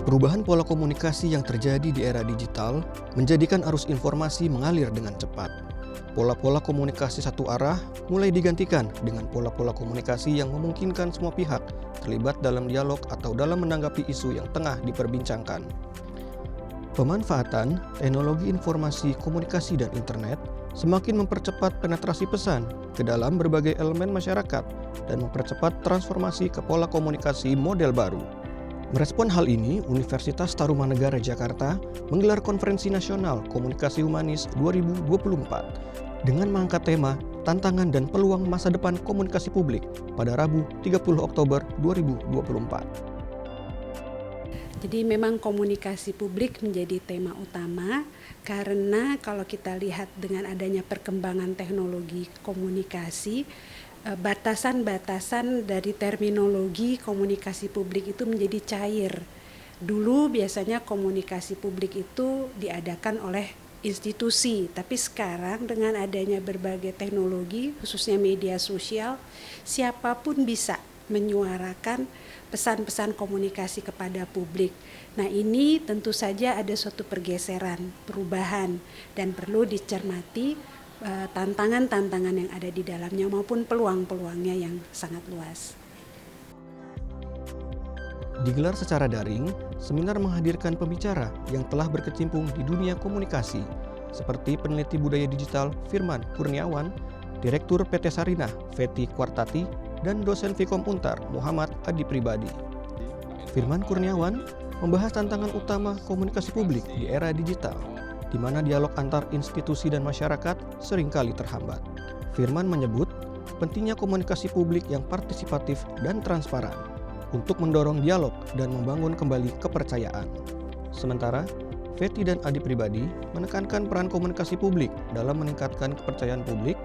Perubahan pola komunikasi yang terjadi di era digital menjadikan arus informasi mengalir dengan cepat. Pola-pola komunikasi satu arah mulai digantikan dengan pola-pola komunikasi yang memungkinkan semua pihak terlibat dalam dialog atau dalam menanggapi isu yang tengah diperbincangkan. Pemanfaatan teknologi informasi komunikasi dan internet semakin mempercepat penetrasi pesan ke dalam berbagai elemen masyarakat dan mempercepat transformasi ke pola komunikasi model baru. Merespon hal ini, Universitas Tarumanegara Jakarta menggelar Konferensi Nasional Komunikasi Humanis 2024 dengan mengangkat tema Tantangan dan Peluang Masa Depan Komunikasi Publik pada Rabu 30 Oktober 2024. Jadi memang komunikasi publik menjadi tema utama karena kalau kita lihat dengan adanya perkembangan teknologi komunikasi, batasan-batasan dari terminologi komunikasi publik itu menjadi cair. Dulu biasanya komunikasi publik itu diadakan oleh institusi, tapi sekarang dengan adanya berbagai teknologi, khususnya media sosial, siapapun bisa menyuarakan pesan-pesan komunikasi kepada publik. Nah, ini tentu saja ada suatu pergeseran, perubahan, dan perlu dicermati tantangan-tantangan yang ada di dalamnya maupun peluang-peluangnya yang sangat luas. Digelar secara daring, seminar menghadirkan pembicara yang telah berkecimpung di dunia komunikasi, seperti peneliti budaya digital Firman Kurniawan, Direktur PT Sarinah Feti Kwartati, dan dosen Vkom Untar Muhammad Adi Pribadi. Firman Kurniawan membahas tantangan utama komunikasi publik di era digital, di mana dialog antar institusi dan masyarakat seringkali terhambat. Firman menyebut pentingnya komunikasi publik yang partisipatif dan transparan untuk mendorong dialog dan membangun kembali kepercayaan. Sementara, Feti dan Adi Pribadi menekankan peran komunikasi publik dalam meningkatkan kepercayaan publik,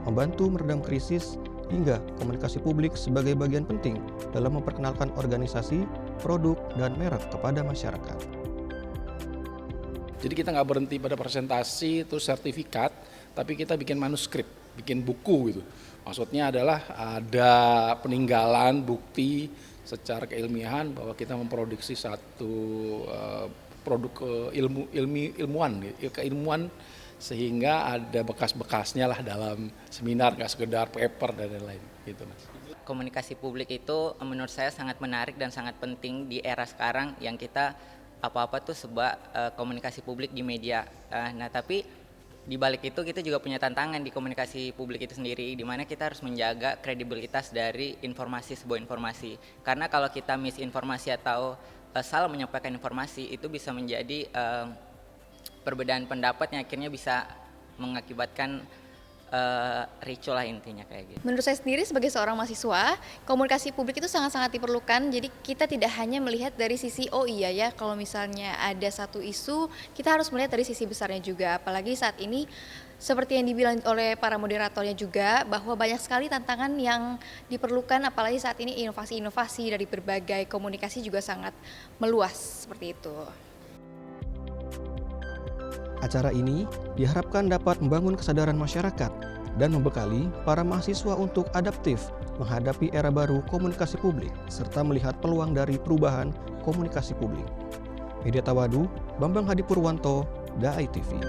membantu meredam krisis, hingga komunikasi publik sebagai bagian penting dalam memperkenalkan organisasi, produk, dan merek kepada masyarakat. Jadi kita nggak berhenti pada presentasi terus sertifikat, tapi kita bikin manuskrip, bikin buku gitu. Maksudnya adalah ada peninggalan bukti secara keilmiahan bahwa kita memproduksi satu produk keilmuan sehingga ada bekas-bekasnya lah dalam seminar, nggak sekedar paper dan lain-lain gitu, Mas. Komunikasi publik itu menurut saya sangat menarik dan sangat penting di era sekarang yang kita apa-apa tuh sebab komunikasi publik di media. Nah, tapi di balik itu kita juga punya tantangan di komunikasi publik itu sendiri, di mana kita harus menjaga kredibilitas dari sebuah informasi. Karena kalau kita misinformasi atau salah menyampaikan informasi, itu bisa menjadi perbedaan pendapat yang akhirnya bisa mengakibatkan ricu lah intinya kayak gitu. Menurut saya sendiri sebagai seorang mahasiswa, komunikasi publik itu sangat-sangat diperlukan. Jadi kita tidak hanya melihat dari sisi oh iya ya kalau misalnya ada satu isu, kita harus melihat dari sisi besarnya juga. Apalagi saat ini seperti yang dibilang oleh para moderatornya juga bahwa banyak sekali tantangan yang diperlukan, apalagi saat ini inovasi-inovasi dari berbagai komunikasi juga sangat meluas seperti itu. Acara ini diharapkan dapat membangun kesadaran masyarakat dan membekali para mahasiswa untuk adaptif menghadapi era baru komunikasi publik serta melihat peluang dari perubahan komunikasi publik. Media Tawadu, Bambang Hadi Purwanto, DAI TV.